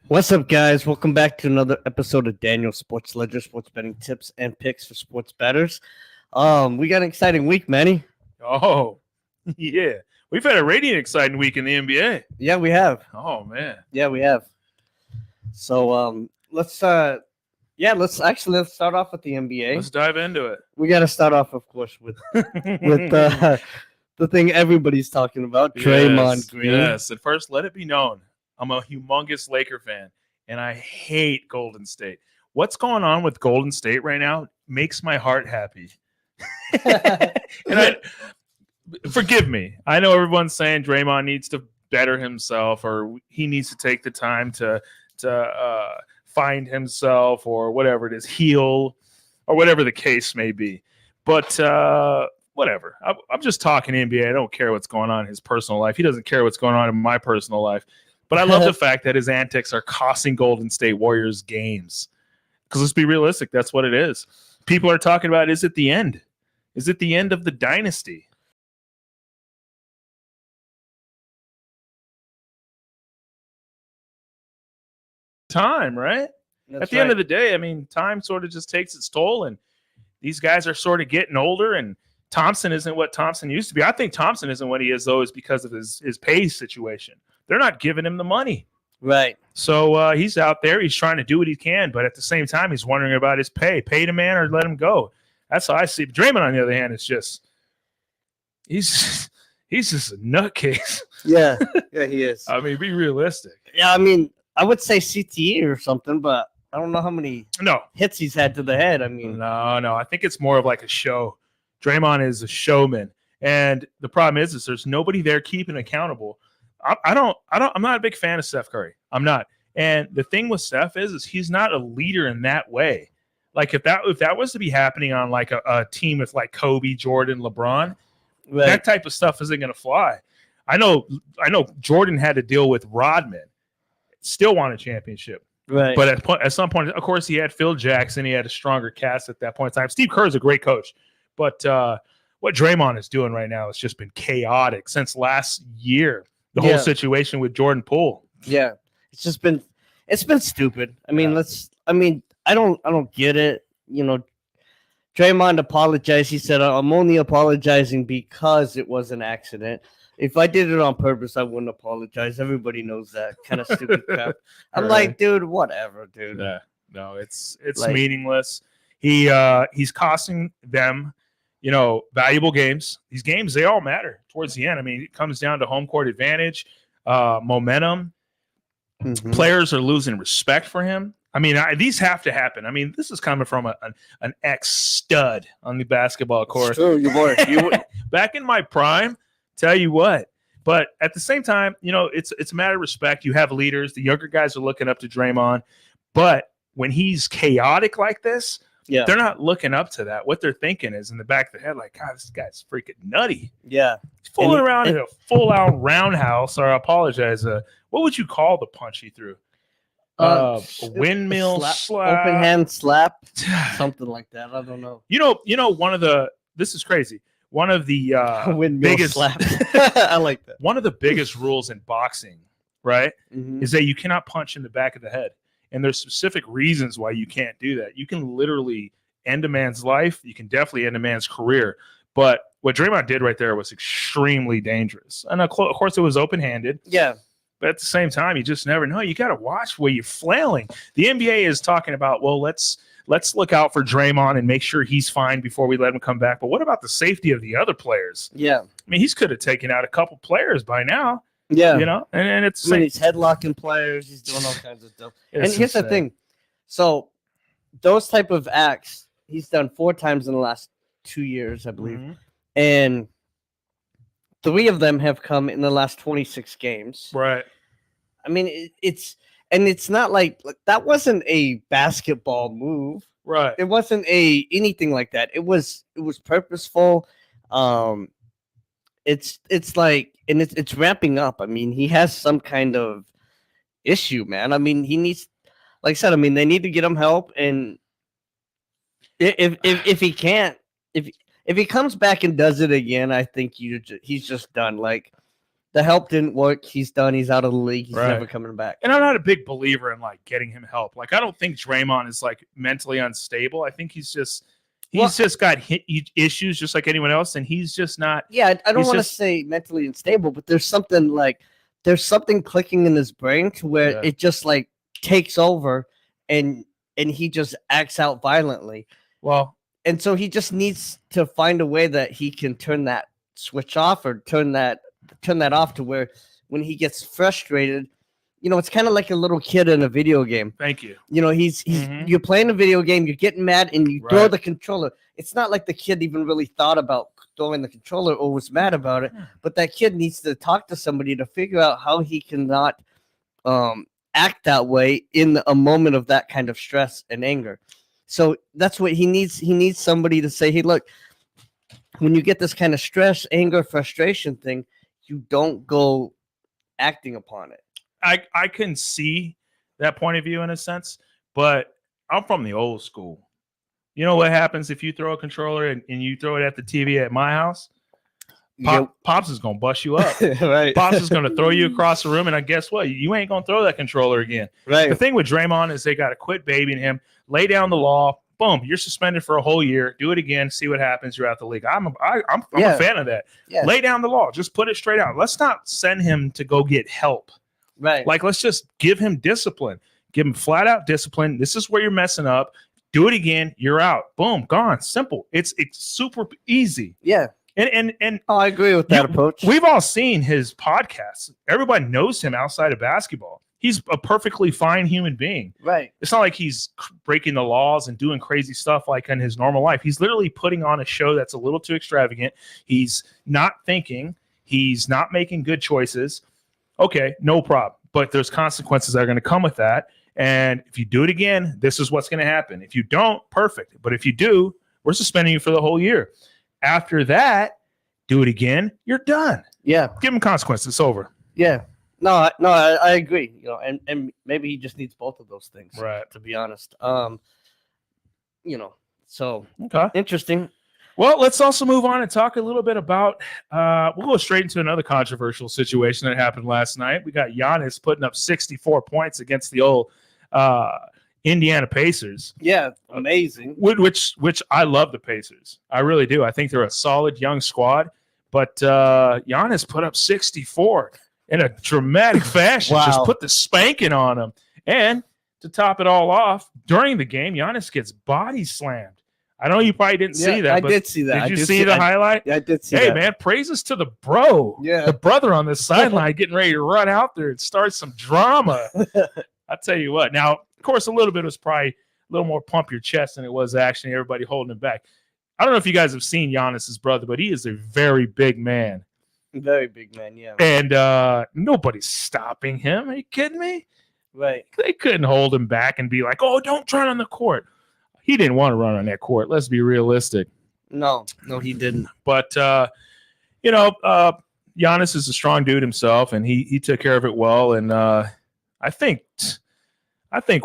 What's up, guys? Welcome back to another episode of Daniel Sports Ledger, sports betting tips and picks for sports bettors. We got an exciting week, Manny. Oh, yeah. We've had a radiant exciting week in the NBA. Yeah, we have. Oh, man. Yeah, we have. So, let's start off with the NBA. Let's dive into it. We got to start off, of course, with the thing everybody's talking about, Draymond Green. Yes. At first, let it be known, I'm a humongous Laker fan, and I hate Golden State. What's going on with Golden State right now makes my heart happy. And forgive me. I know everyone's saying Draymond needs to better himself, or he needs to take the time to find himself, or whatever it is, heal, or whatever the case may be. But whatever. I'm just talking NBA. I don't care what's going on in his personal life. He doesn't care what's going on in my personal life. But I love the fact that his antics are costing Golden State Warriors games. Because let's be realistic, that's what it is. People are talking about, is it the end? Is it the end of the dynasty? Time, right? At the end of the day, I mean, time sort of just takes its toll, and these guys are sort of getting older, and Thompson isn't what Thompson used to be. I think Thompson isn't what he is, though, is because of his pay situation. They're not giving him the money. Right. So he's out there. He's trying to do what he can, but at the same time, he's wondering about his pay. Pay the man or let him go. That's how I see it. Draymond, on the other hand, is just he's just a nutcase. Yeah, he is. I mean, be realistic. Yeah, I mean, I would say CTE or something, but I don't know how many No. hits he's had to the head. I mean, No. I think it's more of like a show. Draymond is a showman. And the problem is there's nobody there keeping accountable. I'm not a big fan of Steph Curry. I'm not. And the thing with Steph is he's not a leader in that way. Like if that was to be happening on like a team with like Kobe, Jordan, LeBron, right. That type of stuff isn't going to fly. I know Jordan had to deal with Rodman, still won a championship. Right. But at some point, of course, he had Phil Jackson. He had a stronger cast at that point in time. Steve Kerr is a great coach. But what Draymond is doing right now has just been chaotic since last year. The whole situation with Jordan Poole. Yeah. It's been stupid. I mean, I don't get it. You know, Draymond apologized. He said, I'm only apologizing because it was an accident. If I did it on purpose, I wouldn't apologize. Everybody knows that kind of stupid crap. I'm like, dude, whatever, dude. Yeah. No, it's like, meaningless. He's costing them, valuable games. These games, they all matter towards the end. I mean, it comes down to home court advantage, momentum. Mm-hmm. Players are losing respect for him. I mean, these have to happen. I mean, this is coming from an ex-stud on the basketball court. It's true, you were. Back in my prime, tell you what. But at the same time, it's a matter of respect. You have leaders. The younger guys are looking up to Draymond. But when he's chaotic like this, they're not looking up to that. What they're thinking is in the back of their head, like, God, this guy's freaking nutty. Yeah. He's fooling around in a full-out roundhouse, or I apologize. What would you call the punch he threw? A windmill slap. Open hand slap. Something like that. I don't know. This is crazy. One of the biggest slap. I like that. One of the biggest rules in boxing, right, is that you cannot punch in the back of the head. And there's specific reasons why you can't do that. You can literally end a man's life. You can definitely end a man's career. But what Draymond did right there was extremely dangerous. And of course, it was open-handed. Yeah. But at the same time, you just never know. You got to watch where you're flailing. The NBA is talking about, well, let's look out for Draymond and make sure he's fine before we let him come back. But what about the safety of the other players? Yeah. I mean, he could have taken out a couple players by now. Yeah. And it's he's headlocking players. He's doing all kinds of stuff. And here's the thing. So those type of acts, he's done 4 times in the last 2 years, I believe. Mm-hmm. And 3 of them have come in the last 26 games. Right. I mean, it's not like that wasn't a basketball move. Right. It wasn't anything like that. It was purposeful. It's like, and it's ramping up. I mean, he has some kind of issue, man. I mean, he needs, like I said, I mean, they need to get him help. And if he can't, if he comes back and does it again, I think he's just done. Like, The help didn't work. He's done. He's out of the league. He's Right. never coming back. And I'm not a big believer in like getting him help. Like I don't think Draymond is like mentally unstable. I think he's just got issues just like anyone else, and he's just not. Yeah, I don't He's want to just- say mentally unstable, but there's something clicking in his brain to where Yeah. it just like takes over, and he just acts out violently. Well, And so he just needs to find a way that he can turn that switch off or turn that off to where when he gets frustrated, it's kind of like a little kid in a video game. thank you. He's Mhm. you're playing a video game, you're getting mad, and you throw Right. the controller. It's not like the kid even really thought about throwing the controller or was mad about it, but that kid needs to talk to somebody to figure out how he cannot act that way in a moment of that kind of stress and anger. So that's what he needs. He needs somebody to say, hey, look, when you get this kind of stress, anger, frustration thing, you don't go acting upon it. I can see that point of view in a sense, but I'm from the old school. You know what happens if you throw a controller and you throw it at the TV at my house? Pops is gonna bust you up. Right. Pops is gonna throw you across the room, and I guess what? You ain't gonna throw that controller again. Right. The thing with Draymond is they got to quit babying him, lay down the law. Boom, you're suspended for a whole year. Do it again, see what happens. You're out the league. I'm Yeah. a fan of that. Yeah. Lay down the law. Just put it straight out. Let's not send him to go get help. Right. Like, let's just give him discipline. Give him flat out discipline. This is where you're messing up. Do it again. You're out. Boom, gone. Simple. It's super easy. Yeah. And Oh, I agree with that You- approach. we've all seen his podcasts. Everybody knows him outside of basketball. He's a perfectly fine human being. Right. It's not like he's breaking the laws and doing crazy stuff like in his normal life. He's literally putting on a show that's a little too extravagant. He's not thinking. He's not making good choices. Okay, no problem. But there's consequences that are going to come with that. And if you do it again, this is what's going to happen. If you don't, perfect. But if you do, we're suspending you for the whole year. After that, do it again. You're done. Yeah. Give him consequences. It's over. Yeah. No, I agree. And maybe he just needs both of those things. Right. To be honest. So Okay. interesting. Well, let's also move on and talk a little bit about. We'll go straight into another controversial situation that happened last night. We got Giannis putting up 64 points against the old Indiana Pacers. Yeah. Amazing. Which I love the Pacers. I really do. I think they're a solid young squad. But Giannis put up 64 in a dramatic fashion. Wow. Just put the spanking on him. And to top it all off, during the game, Giannis gets body slammed. I know you probably didn't see that. I but did see that. Did you see the highlight? I did see Hey, that. man, praises to the bro. Yeah. The brother on the sideline getting ready to run out there and start some drama. I'll tell you what. Now, of course, a little bit was probably a little more pump your chest than it was actually everybody holding him back. I don't know if you guys have seen Giannis's brother, but he is a very big man. Very big man. Yeah. And nobody's stopping him. Are you kidding me? Right. They couldn't hold him back and be like, oh, don't run on the court. He didn't want to run on that court. Let's be realistic. No, he didn't. But, Giannis is a strong dude himself, and he took care of it well. And I think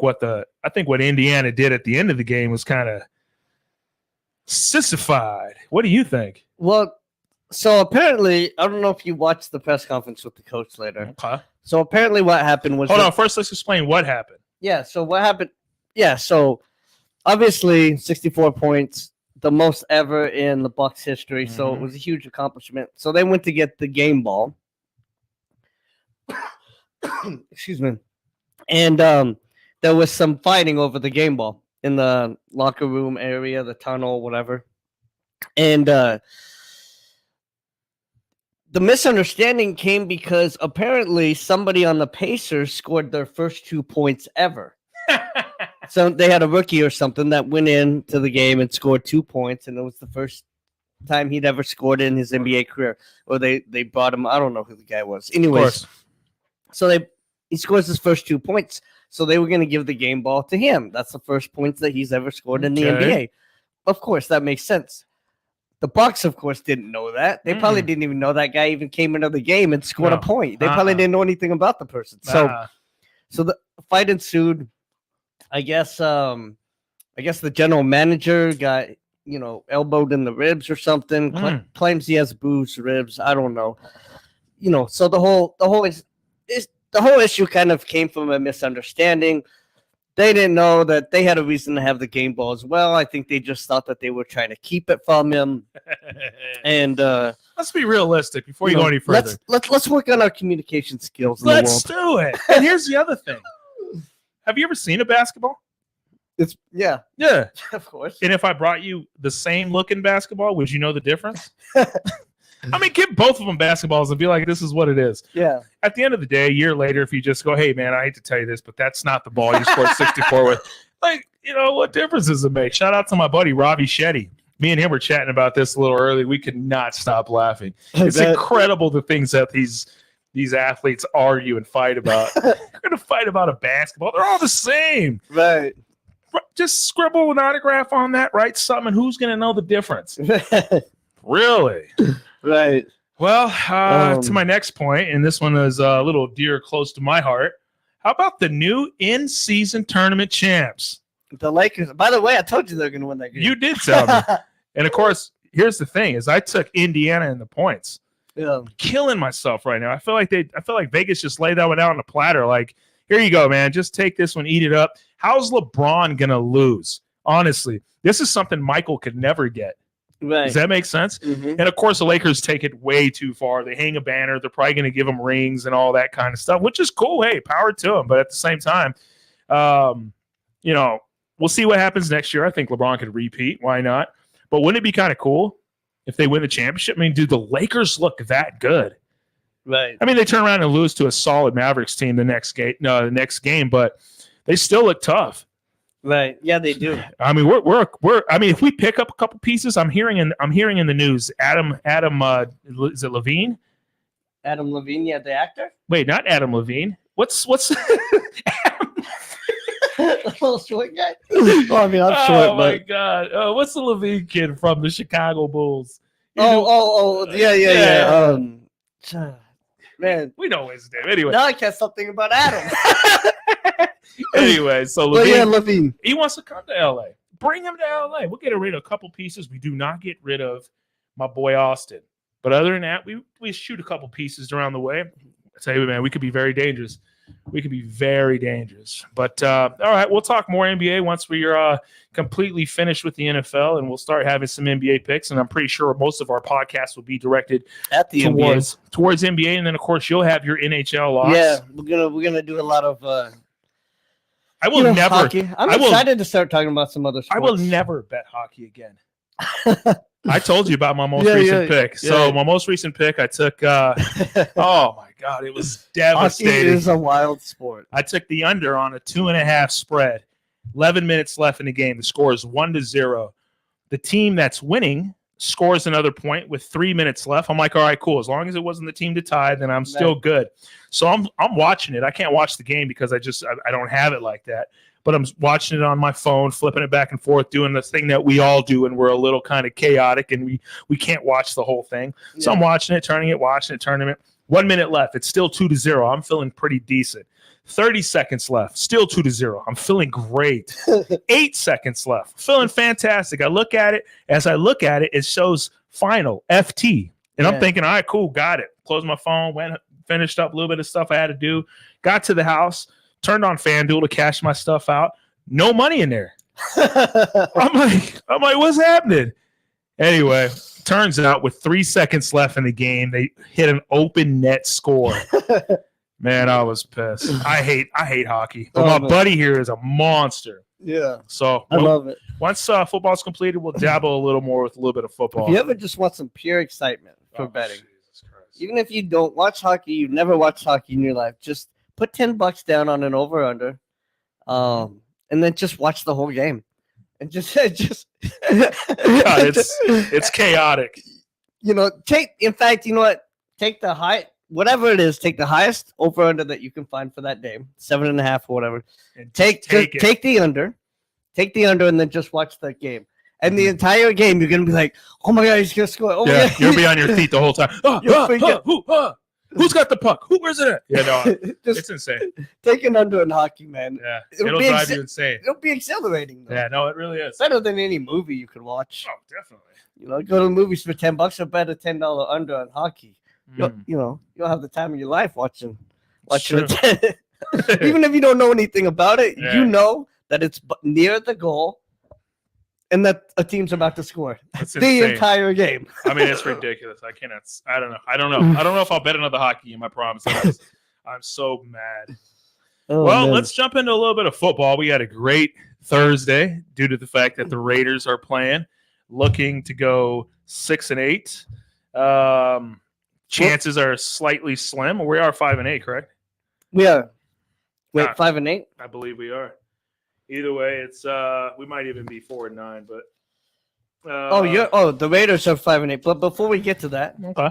what Indiana did at the end of the game was kind of sissified. What do you think? Well, so apparently, I don't know if you watched the press conference with the coach later. Okay. So apparently, what happened was Hold on. First, let's explain what happened. Yeah. So what happened? Yeah. So obviously, 64 points, the most ever in the Bucks history. So it Mhm. was a huge accomplishment. So they went to get the game ball. Excuse me. And there was some fighting over the game ball in the locker room area, the tunnel, whatever. And the misunderstanding came because apparently somebody on the Pacers scored their first 2 points ever. So they had a rookie or something that went into the game and scored 2 points, and it was the first time he'd ever scored in his NBA career. Or they brought him. I don't know who the guy was. Of Anyways, course. so he scores his first 2 points. So they were going to give the game ball to him. That's the first points that he's ever scored in the Okay. NBA. Of course, that makes sense. The Bucks, of course, didn't know that. They probably didn't even know that guy even came into the game and scored No. a point. They probably didn't know anything about the person. So the fight ensued. I guess the general manager got, elbowed in the ribs or something. Claims he has bruised ribs. I don't know. so the whole issue kind of came from a misunderstanding. They didn't know that they had a reason to have the game ball as well. I think they just thought that they were trying to keep it from him. And let's be realistic before you go any further. Let's work on our communication skills. Let's do it. And here's the other thing. Have you ever seen a basketball? Yeah, of course. And if I brought you the same looking basketball, would you know the difference? I mean, give both of them basketballs and be like, this is what it is. Yeah. At the end of the day, a year later, if you just go, hey, man, I hate to tell you this, but that's not the ball you scored 64 with. Like, what difference does it make? Shout out to my buddy, Robbie Shetty. Me and him were chatting about this a little early. We could not stop laughing. It's incredible the things that these athletes argue and fight about. They're going to fight about a basketball. They're all the same. Right. Just scribble an autograph on that, write something, and who's going to know the difference? Really? Right. Well, to my next point, and this one is a little dear close to my heart. How about the new in-season tournament champs? The Lakers. By the way, I told you they're going to win that game. You did tell me. And, of course, here's the thing, is I took Indiana in the points. Yeah. I'm killing myself right now. I feel like Vegas just laid that one out on a platter. Like, here you go, man. Just take this one, eat it up. How's LeBron going to lose? Honestly, this is something Michael could never get. Right. Does that make sense? Mm-hmm. And, of course, the Lakers take it way too far. They hang a banner. They're probably going to give them rings and all that kind of stuff, which is cool. Hey, power to them. But at the same time, we'll see what happens next year. I think LeBron could repeat. Why not? But wouldn't it be kind of cool if they win the championship? I mean, do the Lakers look that good? Right. I mean, they turn around and lose to a solid Mavericks team the next game, but they still look tough. Right. Yeah, they do. I mean, we're. I mean, if we pick up a couple pieces, I'm hearing in the news. Adam, is it Levine? Adam Levine, yeah, the actor. Wait, not Adam Levine. What's Adam? The little short guy. Oh, I mean, I'm short, oh my god! What's the Levine kid from the Chicago Bulls? Yeah. Man, we know his name. Anyway, now I can't stop thinking about Adam. Anyway, so Levine, Levine, he wants to come to LA. Bring him to LA. We'll get rid of a couple pieces. We do not get rid of my boy Austin. But other than that, we shoot a couple pieces around the way. I tell you, man, we could be very dangerous. We could be very dangerous. But all right, we'll talk more NBA once we are completely finished with the NFL, and we'll start having some NBA picks. And I'm pretty sure most of our podcasts will be directed at the towards NBA. And then, of course, you'll have your NHL locks. Yeah, we're gonna do a lot of. I will never. Hockey. I'm excited to start talking about some other sports. I will never bet hockey again. I told you about my most recent pick. So my most recent pick, I took. Oh my god, it was devastating. Hockey is a wild sport. I took the under on a 2.5 spread. 11 minutes left in the game. The score is 1-0. The team that's winning scores another point with 3 minutes left. I'm like, all right, cool. As long as it wasn't the team to tie, then I'm still good. So I'm watching it. I can't watch the game because I don't have it like that. But I'm watching it on my phone, flipping it back and forth, doing the thing that we all do, and we're a little kind of chaotic, and we can't watch the whole thing. Yeah. So I'm watching it, turning it. 1 minute left. It's still 2-0. I'm feeling pretty decent. 30 seconds left. Still 2-0. I'm feeling great. 8 seconds left. Feeling fantastic. I look at it. As I look at it, it shows final, FT. And I'm thinking, all right, cool, got it. Closed my phone, finished up a little bit of stuff I had to do. Got to the house. Turned on FanDuel to cash my stuff out. No money in there. I'm like, what's happening? Anyway, turns out with 3 seconds left in the game, they hit an open net score. Man, I was pissed. I hate hockey. But my buddy here is a monster. Yeah. So I love it. Once football's completed, we'll dabble a little more with a little bit of football. If you ever just want some pure excitement for betting, even if you don't watch hockey, you've never watched hockey in your life, just put $10 down on an over/under, and then just watch the whole game, and just God, it's chaotic. Take the high, whatever it is, take the highest over/under that you can find for that day, 7.5 or whatever. And take the under, and then just watch that game. And the entire game, you're gonna be like, "Oh my god, he's gonna score!" Oh my god. You'll be on your feet the whole time. Who's got the puck? Where's it at? Yeah, no, it's insane. Take an under in hockey, man. Yeah, it'll drive you insane. It'll be exhilarating, though. Yeah, no, it really is. Better than any movie you could watch. Oh, definitely. Go to the movies for $10 or bet a $10 under on hockey. You'll have the time of your life watching Sure. it. Even if you don't know anything about it, Yeah. you know that it's near the goal and that a team's about to score That's the insane. entire game. I mean, it's ridiculous. I cannot. I don't know. I don't know if I'll bet another hockey game. I promise. I'm so mad. Oh, Well, man. let's jump into a little bit of football. We had a great Thursday due to the fact that the Raiders are playing, looking to go 6-8. Chances are slightly slim. We are 5-8, correct? We are. Wait, Ah. 5-8? I believe we are. Either way, it's we might even be 4-9, but The Raiders are 5-8. But before we get to that, okay.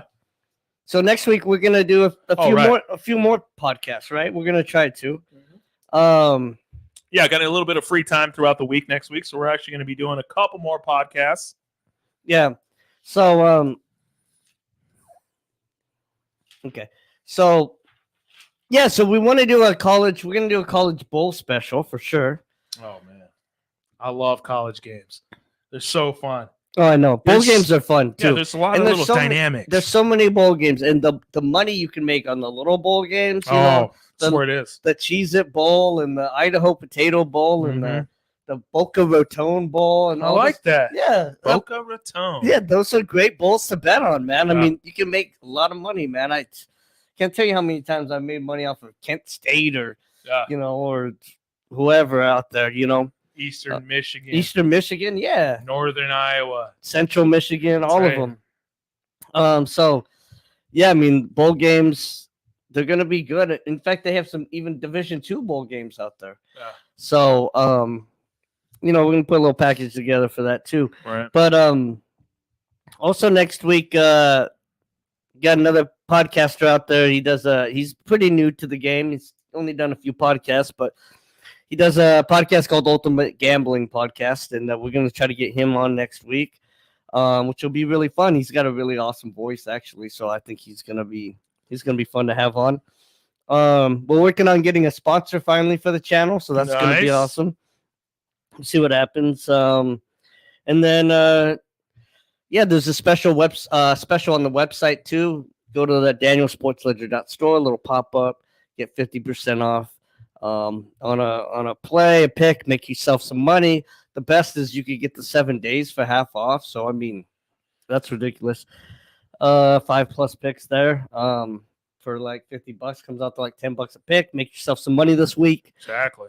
so next week we're gonna do a few more podcasts, right? We're gonna try to. Yeah, I got a little bit of free time throughout the week next week, so we're actually going to be doing a couple more podcasts. Yeah. So okay. So yeah, so we want to do we're gonna do a college bowl special for sure. Oh man, I love college games. They're so fun. Oh, I know. Bowl There's- games are fun too. Yeah, there's a lot And of there's little so many- dynamics. There's so many bowl games, and the money you can make on the little bowl games, you know, that's where it is. the Cheez-It Bowl and the Idaho Potato Bowl and the Boca Raton Bowl and I all like that. this. Yeah. Boca Raton. Yeah, those are great bowls to bet on, man. I Yeah. mean, you can make a lot of money, man. I can't tell you how many times I've made money off of Kent State or Yeah. or whoever out there, Eastern Michigan, Eastern Michigan, yeah, Northern Iowa. Central Michigan, all right. of them. So yeah, I mean, bowl games, they're gonna be good. In fact, they have some even Division II bowl games out there. Yeah. So we're gonna put a little package together for that too. Right. But also next week, got another podcaster out there. He's pretty new to the game. He's only done a few podcasts, but he does a podcast called Ultimate Gambling Podcast, and we're going to try to get him on next week, which will be really fun. He's got a really awesome voice, actually, so I think he's going to be fun to have on. We're working on getting a sponsor finally for the channel, so that's going to be Nice. awesome. We'll see what happens. And then there's a special special on the website too. Go to the DanielSportsLedger.store, a little pop up, get 50% off on a play, a pick, make yourself some money. The best is you could get the 7 days for half off. So I mean, that's ridiculous. 5+ picks there. For like $50 comes out to like $10 a pick. Make yourself some money this week. Exactly.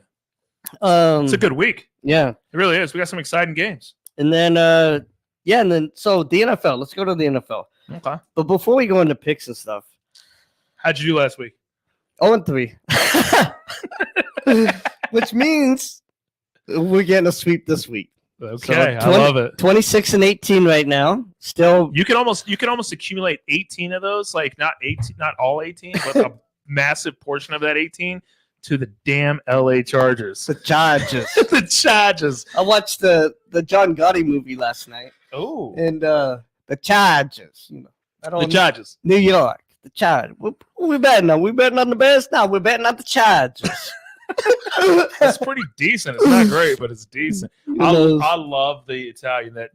It's a good week. Yeah. It really is. We got some exciting games. And then so the NFL. Let's go to the NFL. Okay. But before we go into picks and stuff, How'd you do last week? 0-3. Which means we're getting a sweep this week. Okay, So I love it. 26-18 right now. Still, You can almost accumulate 18 of those, like not all 18, but a massive portion of that 18 to the damn LA Chargers. the Chargers. The Chargers. I watched the John Gotti movie last night, Oh, and the Chargers. the Chargers. New York. The Chargers. Who we betting on? We betting on the Bears? No, we're betting on the Chargers. It's pretty decent. It's not great, but it's decent. I know. love the Italian that.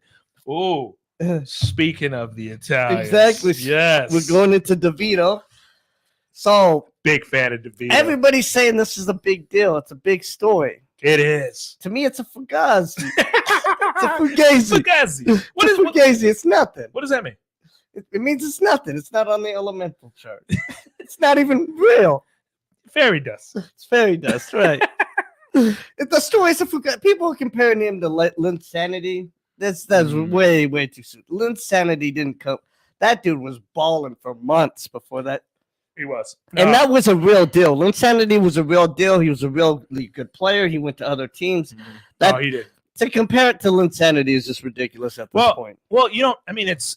Oh, speaking of the Italian, Exactly. Yes, We're going into DeVito. So big fan of DeVito. everybody's saying this is a big deal. It's a big story. It is. To me, it's a fugazi. It's a fugazi. Fugazi. What It's is a fugazi. It's nothing. what does that mean? It means it's nothing. It's not on the elemental chart. It's not even real. Fairy dust. It's fairy dust, right? The story's a fugazi. People are comparing him to Linsanity. That's way, way too soon. Linsanity didn't come. That dude was balling for months before that. He was. And that was a real deal. Linsanity was a real deal. He was a really good player. He went to other teams. That, he did. To compare it to Linsanity is just ridiculous at this point. Well, I mean, it's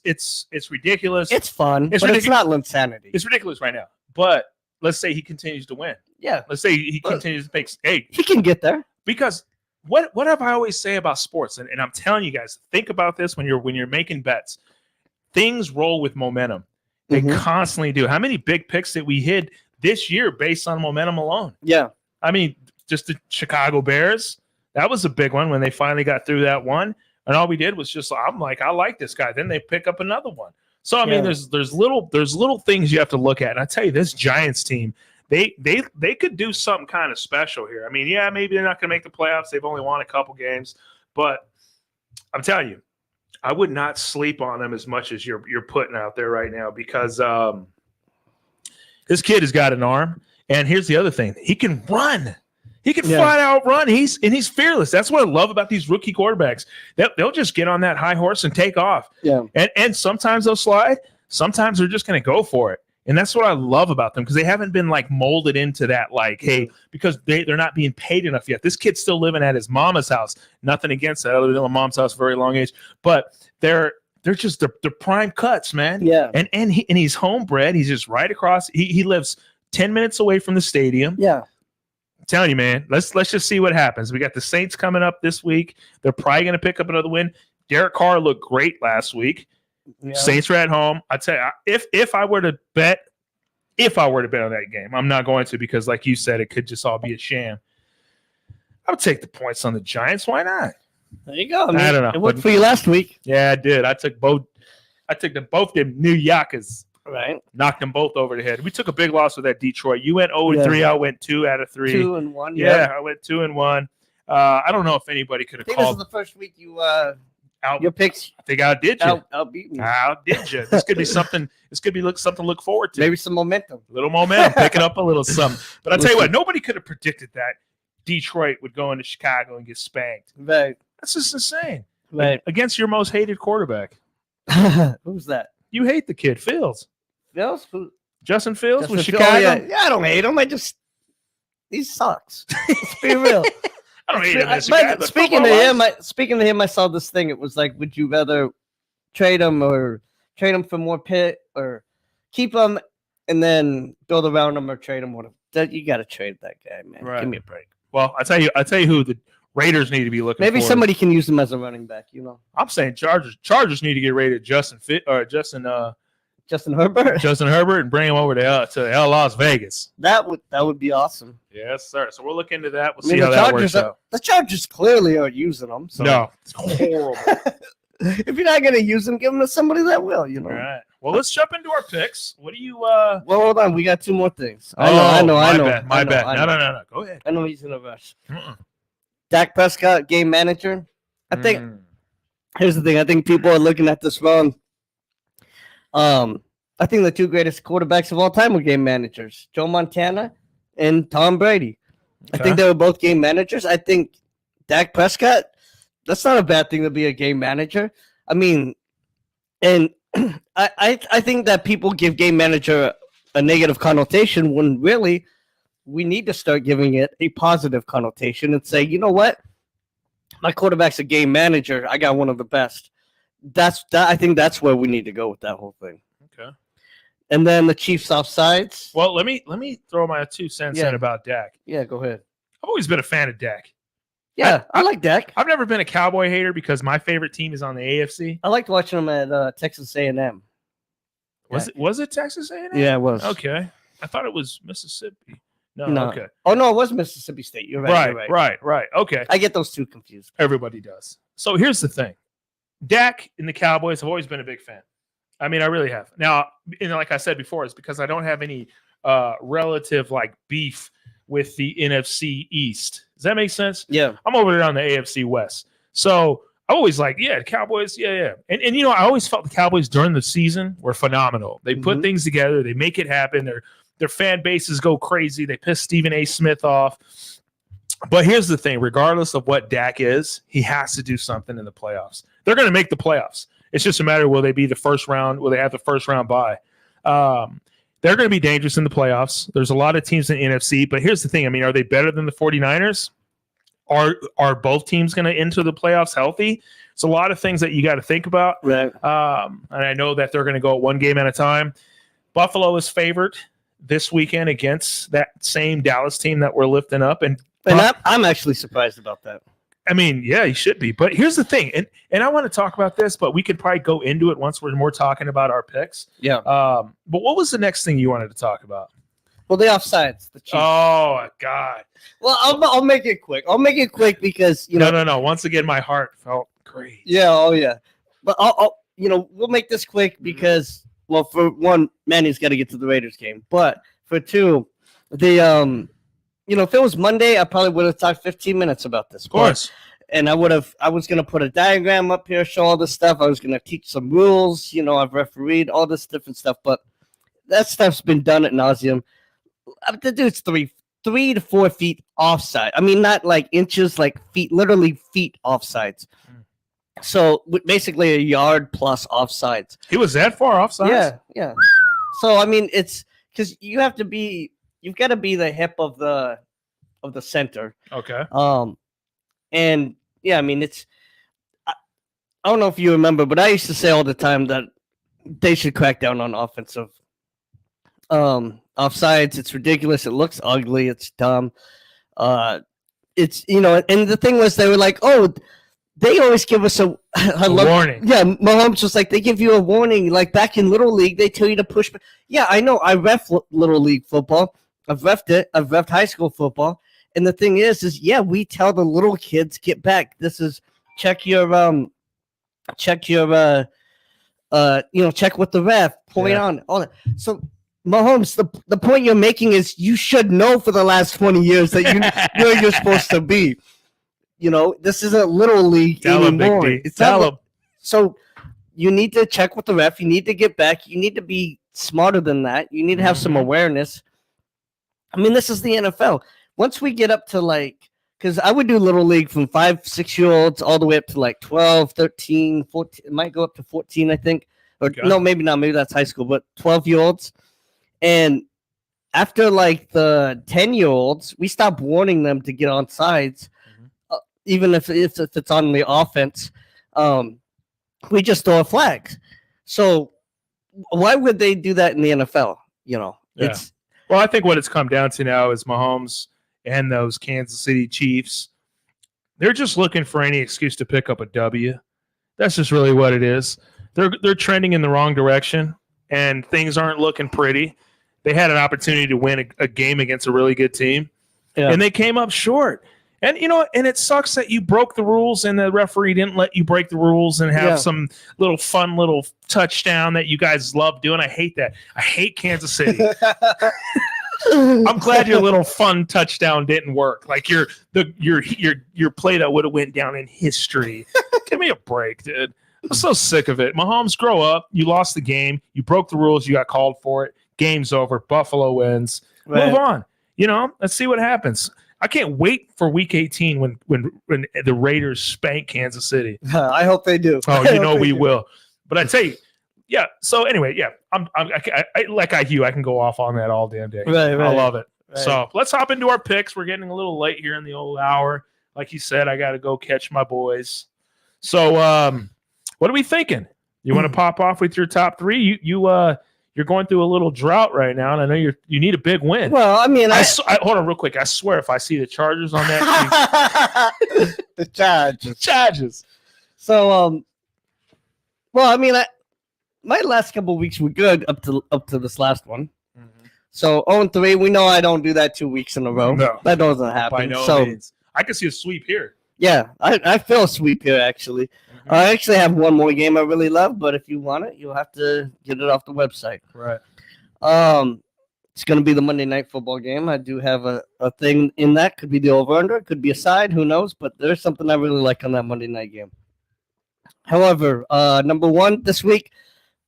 ridiculous. It's fun, It's but it's not Linsanity. It's ridiculous right now. But let's say he continues to win. Yeah, Let's say he continues to make. Hey, he can get there. because what have I always say about sports? And I'm telling you guys, think about this when you're making bets. Things roll with momentum. They Mhm. constantly do. How many big picks did we hit this year based on momentum alone? Yeah, I mean, just the Chicago Bears. That was a big one when they finally got through that one. And all we did was just, I'm like, I like this guy. Then they pick up another one. So I mean, Yeah. there's little things you have to look at. And I tell you, this Giants team, they could do something kind of special here. I mean, yeah, maybe they're not going to make the playoffs. They've only won a couple games, but I'm telling you, I would not sleep on them as much as you're putting out there right now, because this kid has got an arm. And here's the other thing: he can run. He can flat out run. He's fearless. That's what I love about these rookie quarterbacks. They'll just get on that high horse and take off. Yeah. And sometimes they'll slide. Sometimes they're just going to go for it. And that's what I love about them, because they haven't been like molded into that, like, hey, because they're not being paid enough yet. This kid's still living at his mama's house. Nothing against that, other than my mom's house, very long age. But they're just they're prime cuts, man. Yeah. And he's homebred. He's just right across. He lives 10 minutes away from the stadium. Yeah. I'm telling you, man. Let's just see what happens. We got the Saints coming up this week. They're probably going to pick up another win. Derek Carr looked great last week. Yeah. Saints are at home. I tell you, if I were to bet on that game, I'm not going to, because like you said, it could just all be a sham. I would take the points on the Giants. Why not? There you go. I don't know. It worked for you last week. Yeah, I did. I took both them New Yorkers. Right. Knocked them both over the head. We took a big loss with that Detroit. You went 0-3. I went 2 out of 3. 2-1. Yeah, I went 2-1. I don't know if anybody could I have think this is called the first week you out. your picks I think I did you. outbeat me. How did you? This could be something. This could be something to look forward to. Maybe some momentum. A little momentum, picking up a little something. But I'll tell you what, nobody could have predicted that Detroit would go into Chicago and get spanked. Right. That's just insane. Right. Against your most hated quarterback. Who's that? You hate the kid, Fields. Fields? Who? Justin Fields with Justin Chicago. Fields, yeah, I don't hate him. He sucks. Let's be real. I don't hate him. But Chicago. speaking to him, I saw this thing. It was like, would you rather trade him for more Pitt, or keep him and then build around him, or trade him? You got to trade that guy, man. Right. Give me a break. Well, I tell you who the Raiders need to be looking. Maybe for. somebody can use him as a running back. I'm saying Chargers need to get rated Justin Herbert. Justin Herbert, and bring him over to Las Vegas. That would be awesome. Yes, sir. So we'll look into that. We'll I mean, see how that works out. The Chargers clearly are using them. So. No, it's horrible. If you're not going to use them, give them to somebody that will. All right. Well, let's jump into our picks. What do you? Well, hold on. We got 2 more things. I know. My I bad. know. No. Go ahead. I know he's in a rush. Dak Prescott, game manager. I think. Here's the thing. I think people are looking at this wrong. I think the 2 greatest quarterbacks of all time were game managers: Joe Montana and Tom Brady. Okay. I think they were both game managers. I think Dak Prescott, that's not a bad thing to be a game manager. I mean, and I think that people give game manager a negative connotation when really we need to start giving it a positive connotation and say, you know what? My quarterback's a game manager. I got one of the best. I think that's where we need to go with that whole thing. Okay. And then the Chiefs offsides. Well, let me throw my 2 cents in about Dak. Yeah, go ahead. I've always been a fan of Dak. Yeah, I like Dak. I've never been a Cowboy hater because my favorite team is on the AFC. I liked watching him at Texas A&M. Was it Texas A&M? Yeah, it was. Okay. I thought it was Mississippi. No. Okay. Oh, no, it was Mississippi State. You're right. Right. Okay. I get those 2 confused. Everybody does. So here's the thing. Dak and the Cowboys have always been a big fan. I mean, I really have. Now, and like I said before, it's because I don't have any relative like beef with the NFC East. Does that make sense? Yeah. I'm over there on the AFC West. So I always like, the Cowboys, yeah. And I always felt the Cowboys during the season were phenomenal. They put things together. They make it happen. Their fan bases go crazy. They piss Stephen A. Smith off. But here's the thing. Regardless of what Dak is, he has to do something in the playoffs. They're going to make the playoffs. It's just a matter of will they be the first round? Will they have the first round bye? They're going to be dangerous in the playoffs. There's a lot of teams in the NFC. But here's the thing. I mean, are they better than the 49ers? Are both teams going to enter the playoffs healthy? It's a lot of things that you got to think about. Right. And I know that they're going to go 1 game at a time. Buffalo is favored this weekend against that same Dallas team that we're lifting up. And I'm actually surprised about that. I mean, yeah, he should be. But here's the thing. And I want to talk about this, but we could probably go into it once we're more talking about our picks. Yeah. But what was the next thing you wanted to talk about? Well, the offsides. The Chiefs. Oh, God. Well, I'll make it quick. I'll make it quick because, No. Once again, my heart felt great. Yeah. Oh, yeah. But we'll make this quick because, well, for one, Manny's got to get to the Raiders game. But for two, if it was Monday, I probably would have talked 15 minutes about this. Of course. And I was going to put a diagram up here, show all this stuff. I was going to teach some rules. I've refereed all this different stuff. But that stuff's been done at nauseum. The dude's 3 to 4 feet offside. I mean, not like inches, like feet, literally feet offsides. So basically a yard plus offsides. He was that far offsides? Yeah. So I mean, it's because you've got to be the hip of the center. Okay. And yeah, I mean, I don't know if you remember, but I used to say all the time that they should crack down on offensive offsides. It's ridiculous. It looks ugly. It's dumb. It's and the thing was, they were like, oh, they always give us a warning. Yeah, Mahomes was like, they give you a warning. Like back in Little League, they tell you to push. Yeah, I know. I ref Little League football. I've refed it. I've refed high school football. And the thing is yeah, we tell the little kids, get back. This is check what the ref, point on, all that. So Mahomes, the point you're making is you should know for the last 20 years that you're supposed to be. This isn't Little League anymore. So you need to check with the ref. You need to get back. You need to be smarter than that. You need to have some awareness. I mean, this is the NFL. Once we get up to because I would do Little League from 5-6-year-olds all the way up to 12, 13, 14. It might go up to 14, I think. Or no, maybe not. Maybe that's high school, but 12-year-olds. And after the 10-year-olds, we stop warning them to get on sides. Even if it's on the offense, we just throw a flag. So why would they do that in the NFL? It's well, I think what it's come down to now is Mahomes and those Kansas City Chiefs. They're just looking for any excuse to pick up a W. That's just really what it is. They're trending in the wrong direction, and things aren't looking pretty. They had an opportunity to win a game against a really good team, and they came up short. And, and it sucks that you broke the rules and the referee didn't let you break the rules and have some fun little touchdown that you guys love doing. I hate that. I hate Kansas City. I'm glad your little fun touchdown didn't work. Like your play that would have went down in history. Give me a break, dude. I'm so sick of it. Mahomes, grow up. You lost the game. You broke the rules. You got called for it. Game's over. Buffalo wins. Move on. Let's see what happens. I can't wait for Week 18 when the Raiders spank Kansas City. I hope they do. Oh, we will. But I tell you, yeah. So anyway, yeah, I like IQ. I can go off on that all damn day. Right. I love it. Right. So let's hop into our picks. We're getting a little late here in the old hour. Like you said, I got to go catch my boys. So what are we thinking? You want to pop off with your top three? You're going through a little drought right now, and I know you need a big win. Well, I mean, hold on real quick. I swear, if I see the Chargers on that, the Chargers. So, well, I mean, my last couple of weeks were good up to this last one. Mm-hmm. So 0-3, we know I don't do that 2 weeks in a row. No, that doesn't happen. By no means. I can see a sweep here. Yeah, I feel a sweep here, actually. Mm-hmm. I actually have one more game I really love, but if you want it, you'll have to get it off the website. Right. It's going to be the Monday Night Football game. I do have a thing in that. Could be the over-under. It could be a side. Who knows? But there's something I really like on that Monday night game. However, number one this week,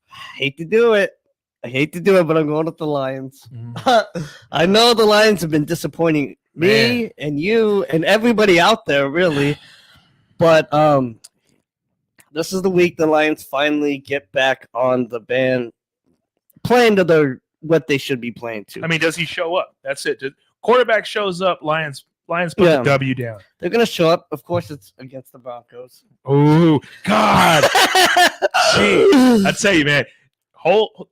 I hate to do it, but I'm going with the Lions. Mm. I know the Lions have been disappointing me and you and everybody out there, really. But this is the week the Lions finally get back on the band, playing to what they should be playing to. I mean, does he show up? That's it. Quarterback shows up, Lions put the W down. They're going to show up. Of course, it's against the Broncos. Oh, God. Jeez. I tell you, man.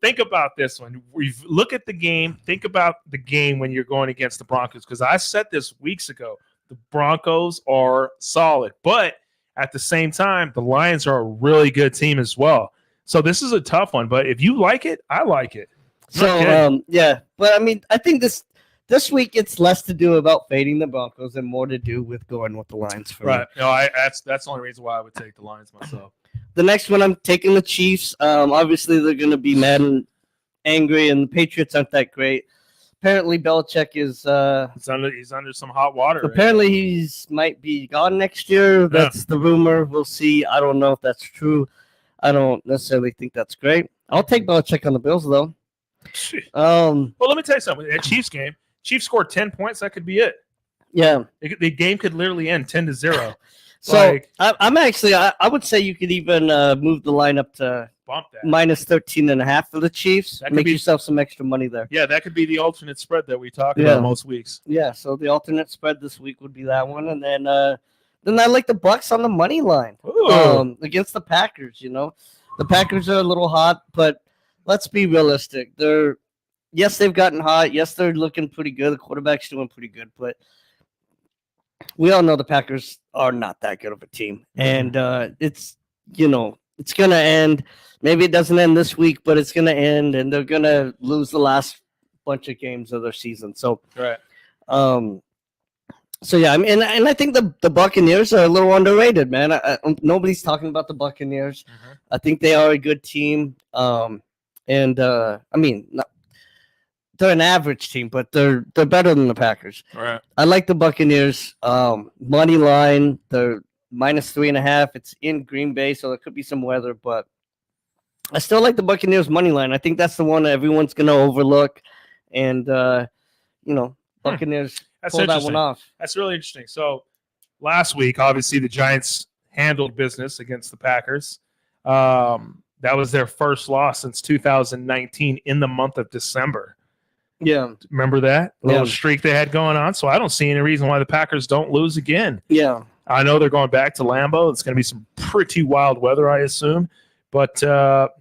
Think about this one. Look at the game. Think about the game when you're going against the Broncos, because I said this weeks ago. The Broncos are solid, but at the same time, the Lions are a really good team as well. So this is a tough one, but if you like it, I like it. So, yeah. But, I mean, I think this week it's less to do about fading the Broncos and more to do with going with the Lions. Right. No, that's the only reason why I would take the Lions myself. the next one I'm taking the Chiefs. Obviously they're going to be mad and angry, and the Patriots aren't that great. Apparently Belichick is He's under some hot water. apparently he's might be gone next year. That's the rumor. We'll see. I don't know if that's true. I don't necessarily think that's great. I'll take Belichick on the Bills though. Well, let me tell you something. That Chiefs game, Chiefs scored 10 points. That could be it. Yeah. The game could literally end 10-0. So I'm actually I would say you could even move the line up to Bump that. minus 13.5 for the Chiefs. That could Make be- yourself some extra money there. Yeah, that could be the alternate spread that we talk Yeah. about most weeks. Yeah, so the alternate spread this week would be that one, and then I like the Bucks on the money line Ooh. against the Packers. You know, the Packers are a little hot, but let's be realistic. They've gotten hot. Yes, they're looking pretty good. The quarterback's doing pretty good, but we all know the Packers are not that good of a team, and it's gonna end. Maybe it doesn't end this week, but it's gonna end, and they're gonna lose the last bunch of games of their season. So, Right. So yeah, I mean, and I think the Buccaneers are a little underrated, man. Nobody's talking about the Buccaneers. Mhm. I think they are a good team. I mean, they're an average team, but they're better than the Packers. Right. I like the Buccaneers. Money line, they're minus 3.5. It's in Green Bay, so there could be some weather, but I still like the Buccaneers money line. I think that's the one that everyone's gonna overlook, and Buccaneers That's pull that interesting. one off. That's really interesting. So last week, obviously, the Giants handled business against the Packers. That was their first loss since 2019 in the month of December. Yeah, Remember that little Yeah. streak they had going on? So I don't see any reason why the Packers don't lose again. yeah. I know they're going back to Lambeau. It's going to be some pretty wild weather, I assume. But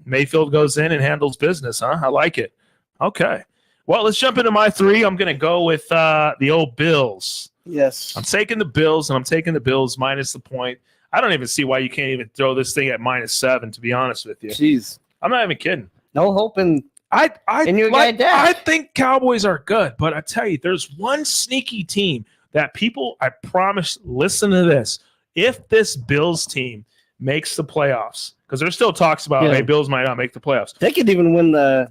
Mayfield goes in and handles business, huh? I like it. Okay. Well, let's jump into my three. I'm going to go with the old Bills. Yes. I'm taking the Bills, and I'm taking the Bills minus the point. I don't even see why you can't even throw this thing at -7, to be honest with you. Jeez. I'm not even kidding. No hope in I And your guy Dak. I think Cowboys are good, but I tell you, there's one sneaky team that people, I promise, listen to this. If this Bills team makes the playoffs, because there's still talks about, Yeah. hey, Bills might not make the playoffs. they could even win the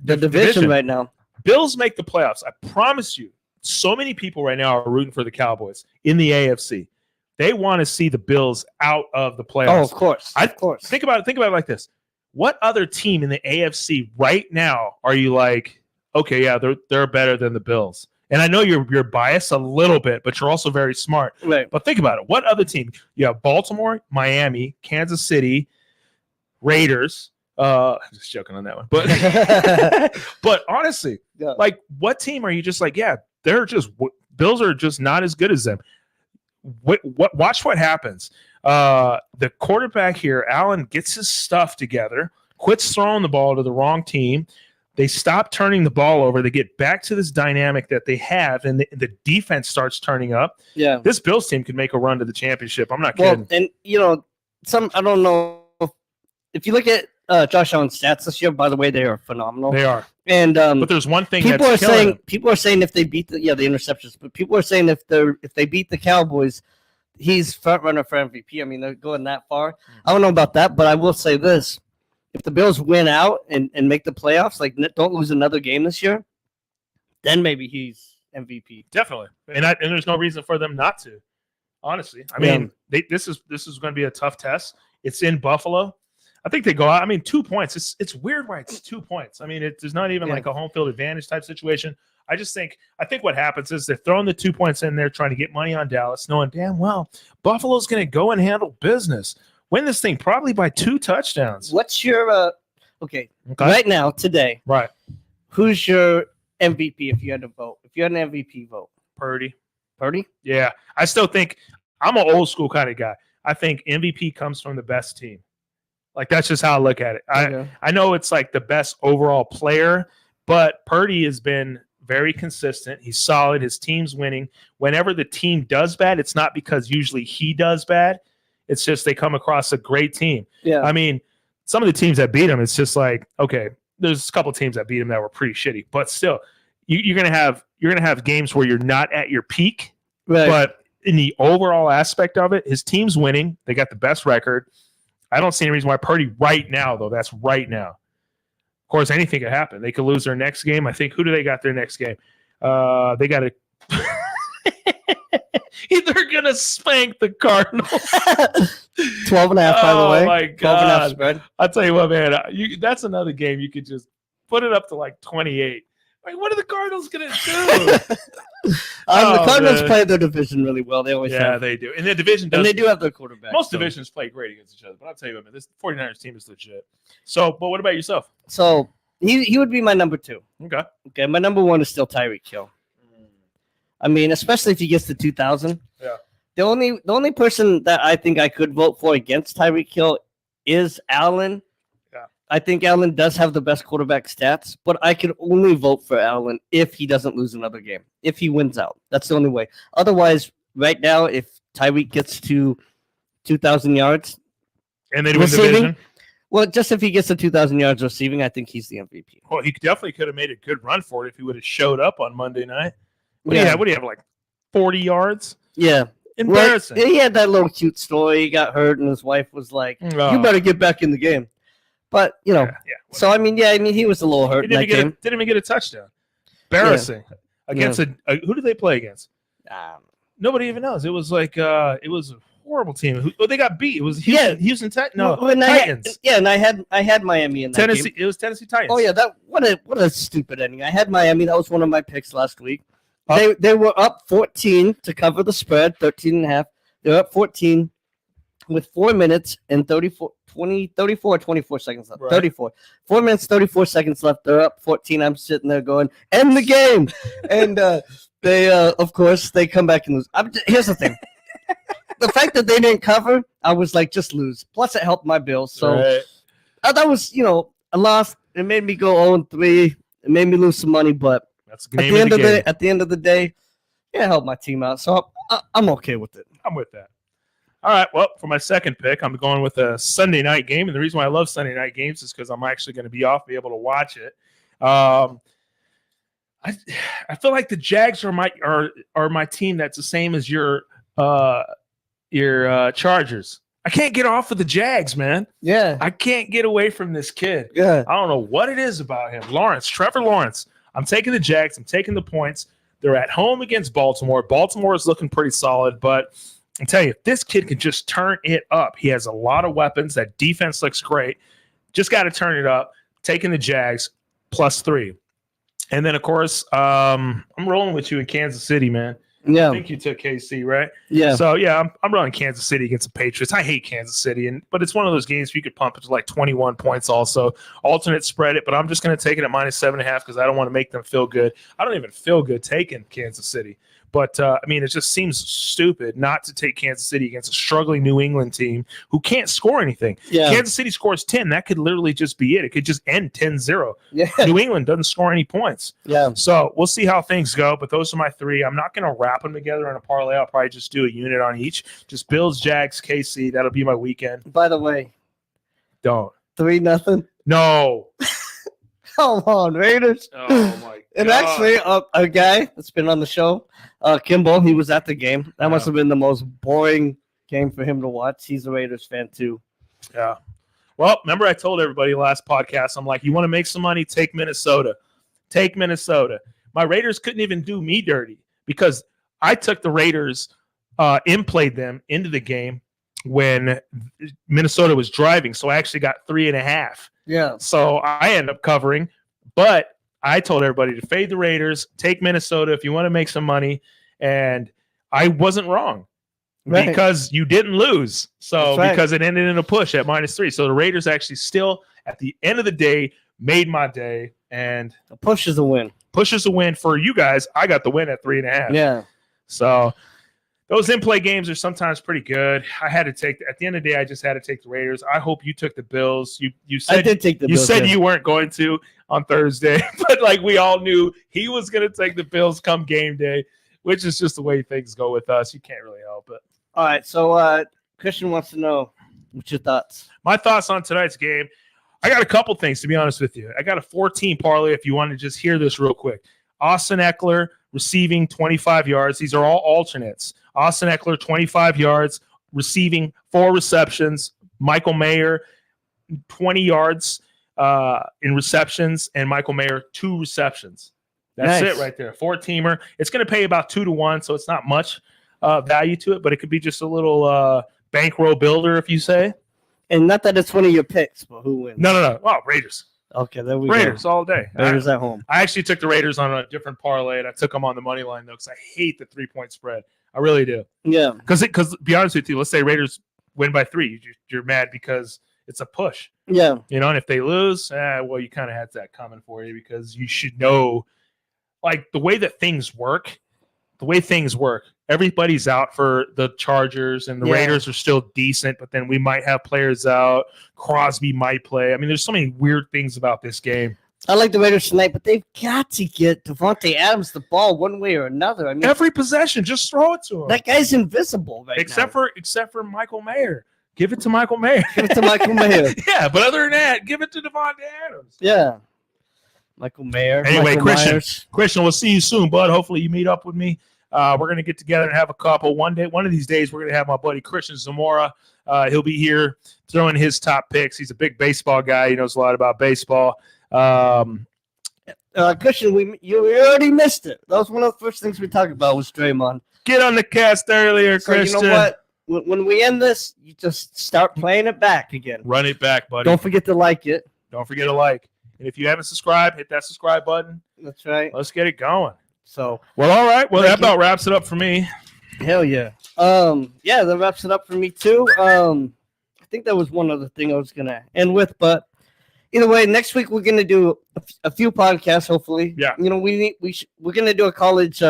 division right now. Bills make the playoffs. I promise you, so many people right now are rooting for the Cowboys in the AFC. They want to see the Bills out of the playoffs. Oh, of course. Of course. Think about it like this. What other team in the AFC right now are you like, okay, yeah, they're better than the Bills? And I know you're biased a little bit, but you're also very smart. Right. But think about it. What other team? You have Baltimore, Miami, Kansas City, Raiders. I'm just joking on that one. But but honestly, Yeah. like what team are you just like, yeah, Bills are just not as good as them. Watch what happens. The quarterback here, Allen, gets his stuff together, quits throwing the ball to the wrong team. They stop turning the ball over. They get back to this dynamic that they have, and the defense starts turning up. Yeah. This Bills team could make a run to the championship. I'm not Well, kidding. and I don't know if you look at Josh Allen's stats this year. By the way, they are phenomenal. They are. And But there's one thing people are that's killing saying them. people are saying if they beat the interceptions, but people are saying if they beat the Cowboys, he's front runner for MVP. I mean, they're going that far. I don't know about that, but I will say this: if the Bills win out and make the playoffs, like don't lose another game this year, then maybe he's MVP. Definitely, and there's no reason for them not to. Honestly, I mean, this is going to be a tough test. It's in Buffalo. I think they go out. I mean, 2 points. It's weird why it's 2 points. I mean, there's not even like a home field advantage type situation. I think what happens is they're throwing the 2 points in there, trying to get money on Dallas, knowing damn well Buffalo's going to go and handle business, win this thing probably by 2 touchdowns. What's your right now today? Right, Who's your MVP if you had to vote? If you had an MVP vote, Purdy. Purdy? Yeah, I still think I'm an old school kind of guy. I think MVP comes from the best team. Like that's just how I look at it. I know it's like the best overall player, but Purdy has been very consistent. He's solid. His team's winning. Whenever the team does bad, it's not because usually he does bad. It's just they come across a great team. Yeah. I mean, some of the teams that beat him, it's just like, okay, there's a couple teams that beat him that were pretty shitty, but still, you're gonna have games where you're not at your peak, Right. but in the overall aspect of it, his team's winning. They got the best record. I don't see any reason why Purdy right now, though. That's right now. Of course, anything could happen. They could lose their next game. I think, who do they got their next game? They got to they're going to spank the Cardinals. 12 and a half, by the way. Oh, my 12 and a half God. spread. I'll tell you what, man. That's another game you could just put it up to like 28. Like, what are the Cardinals going to do? The Cardinals man. play their division really well. They always Yeah, have. they do. And the division does. And they do have their quarterback. Most so. divisions play great against each other. But I'll tell you what, man. This 49ers team is legit. So, but what about yourself? So he would be my number 2. Okay. Okay, my number 1 is still Tyreek Hill. I mean, especially if he gets to 2,000. Yeah. The only person that I think I could vote for against Tyreek Hill is Allen. Yeah. I think Allen does have the best quarterback stats, but I could only vote for Allen if he doesn't lose another game. If he wins out. That's the only way. Otherwise, right now, if Tyreek gets to 2,000 yards. And they win the Receiving? division. Well, just if he gets to 2,000 yards receiving, I think he's the MVP. Well, he definitely could have made a good run for it if he would have showed up on Monday night. What Yeah. do you have, like 40 yards? Yeah. Embarrassing. Well, he had that little cute story. He got hurt, and his wife was like, Oh. "You better get back in the game." But Yeah. so I mean, he was a little hurt in that game. Didn't even get a touchdown. Embarrassing. Against who did they play against? Nobody even knows. It was like it was a horrible team. They got beat. It was Houston Titans. No, Titans. And I had Miami in that Tennessee. game. It was Tennessee Titans. Oh yeah, what a stupid ending. I had Miami. That was one of my picks last week. Up. They were up 14 to cover the spread, 13 and a half. They're up 14 with 4 minutes and 34 seconds left. Right. 34. 4 minutes, 34 seconds left. They're up 14. I'm sitting there going, end the game. And they, of course, they come back and lose. Here's the thing. The fact that they didn't cover, I was like, just lose. Plus, it helped my Bills. So Right. that was, a loss. It made me go 0-3. It made me lose some money, but That's the name of the game. at the end of the day, it helped my team out. So I'm okay with it. I'm with that. All right. Well, for my second pick, I'm going with a Sunday night game. And the reason why I love Sunday night games is because I'm actually going to be off, be able to watch it. I feel like the Jags are my team that's the same as your Chargers. I can't get off of the Jags, man. Yeah. I can't get away from this kid. Yeah. I don't know what it is about him. Trevor Lawrence. I'm taking the Jags. I'm taking the points. They're at home against Baltimore. Baltimore is looking pretty solid, but I'm telling you, if this kid can just turn it up, he has a lot of weapons. That defense looks great. Just got to turn it up. Taking the Jags +3. And then, of course, I'm rolling with you in Kansas City, man. I Yeah. think you took KC, right? Yeah. So, yeah, I'm running Kansas City against the Patriots. I hate Kansas City, but it's one of those games you could pump it to like 21 points also. Alternate spread it, but I'm just going to take it at -7.5 because I don't want to make them feel good. I don't even feel good taking Kansas City. But, I mean, it just seems stupid not to take Kansas City against a struggling New England team who can't score anything. Yeah. Kansas City scores 10. That could literally just be it. It could just end 10-0. Yeah. New England doesn't score any points. Yeah. So we'll see how things go, but those are my 3. I'm not going to wrap them together in a parlay. I'll probably just do a unit on each. Just Bills, Jags, KC. That'll be my weekend. By the way, Don't. 3-0. No. Come on, Raiders. Oh, my God. And actually, a guy that's been on the show, Kimball, he was at the game. That must have been the most boring game for him to watch. He's a Raiders fan, too. Yeah. Well, remember I told everybody last podcast, I'm like, you want to make some money? Take Minnesota. Take Minnesota. My Raiders couldn't even do me dirty because I took the Raiders and played them into the game when Minnesota was driving. So I actually got 3.5. Yeah. So I end up covering, but I told everybody to fade the Raiders, take Minnesota if you want to make some money, and I wasn't wrong because you didn't lose. So because it ended in a push at -3. So the Raiders actually still, at the end of the day, made my day, and A push is a win. pushes a win for you guys. I got the win at 3.5. Yeah. So those in-play games are sometimes pretty good. I had to take at the end of the day. I just had to take the Raiders. I hope you took the Bills. You said I did take the you Bills. said you weren't going to on Thursday, but like we all knew he was going to take the Bills come game day, which is just the way things go with us. You can't really help it. All right. So Christian wants to know what's your thoughts. My thoughts on tonight's game. I got a couple things, to be honest with you. I got a 14 parlay if you want to just hear this real quick. Austin Eckler receiving 25 yards. These are all alternates. Austin Eckler, 25 yards, receiving 4 receptions, Michael Mayer, 20 yards in receptions, and Michael Mayer, 2 receptions. That's Nice. it right there. 4-teamer. It's going to pay about 2-1, so it's not much value to it, but it could be just a little bankroll builder, if you say. And not that it's one of your picks, but who wins? No. Oh, Raiders. Okay, there we Raiders go. all day. Raiders at home. I actually took the Raiders on a different parlay, and I took them on the money line, though, because I hate the 3-point spread. I really do. Yeah. Because to be honest with you, let's say Raiders win by 3. You're mad because it's a push. Yeah. You know, and if they lose, well, you kind of had that coming for you because you should know, like, the way things work, everybody's out for the Chargers, and the Yeah. Raiders are still decent, but then we might have players out. Crosby might play. I mean, there's so many weird things about this game. I like the Raiders tonight, but they've got to get Devontae Adams the ball one way or another. I mean, Every possession, just throw it to him. that guy's invisible right except now. for Michael Mayer. Give it to Michael Mayer. Give it to Michael Mayer. Yeah, but other than that, give it to Devontae Adams. Yeah. Michael Mayer. Anyway, Michael Christian. Myers. Christian, we'll see you soon, bud. Hopefully you meet up with me. We're going to get together and have a couple. One of these days, we're going to have my buddy Christian Zamora. He'll be here throwing his top picks. He's a big baseball guy. He knows a lot about baseball. Christian, you already missed it. That was one of the first things we talked about was Draymond. Get on the cast earlier, So Christian. you know what? When we end this, you just start playing it back again. Run it back, buddy. Don't forget to like it. Don't forget to like. And if you haven't subscribed, hit that subscribe button. That's right. Let's get it going. So Well, all right. Well, Thank that about wraps it up for me. hell yeah. Yeah, that wraps it up for me too. I think there was one other thing I was gonna end with, but either way, next week we're gonna do a few podcasts. Hopefully, Yeah. You know, we're gonna do a college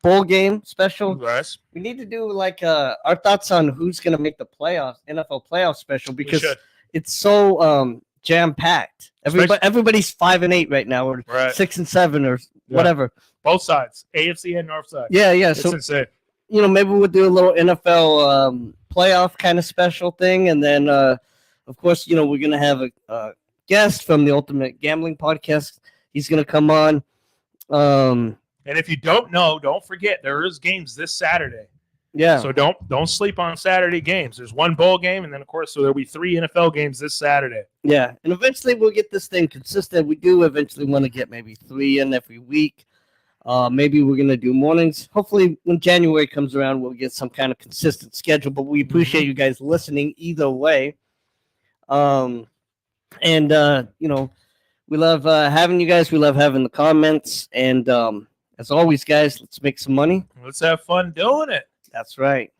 bowl game special. Yes. We need to do like our thoughts on who's gonna make the playoffs, NFL playoff special, because should. it's so jam packed. Everybody's 5-8 right now, or Right. 6-7, or Yeah. whatever. Both sides, AFC and North side. Yeah. It's So insane. you know, maybe we'll do a little NFL playoff kind of special thing, and then of course, you know, we're gonna have a guest from the Ultimate Gambling Podcast. He's gonna come on. And if you don't know, don't forget there is games this Saturday. Yeah. So don't sleep on Saturday games. There's one bowl game, and then of course, so there'll be 3 NFL games this Saturday. Yeah, and eventually we'll get this thing consistent. We do eventually want to get maybe 3 in every week. Maybe we're gonna do mornings. Hopefully, when January comes around, we'll get some kind of consistent schedule. But we appreciate you guys listening either way. And you know, we love having you guys. We love having the comments. And as always, guys, let's make some money. Let's have fun doing it. That's right.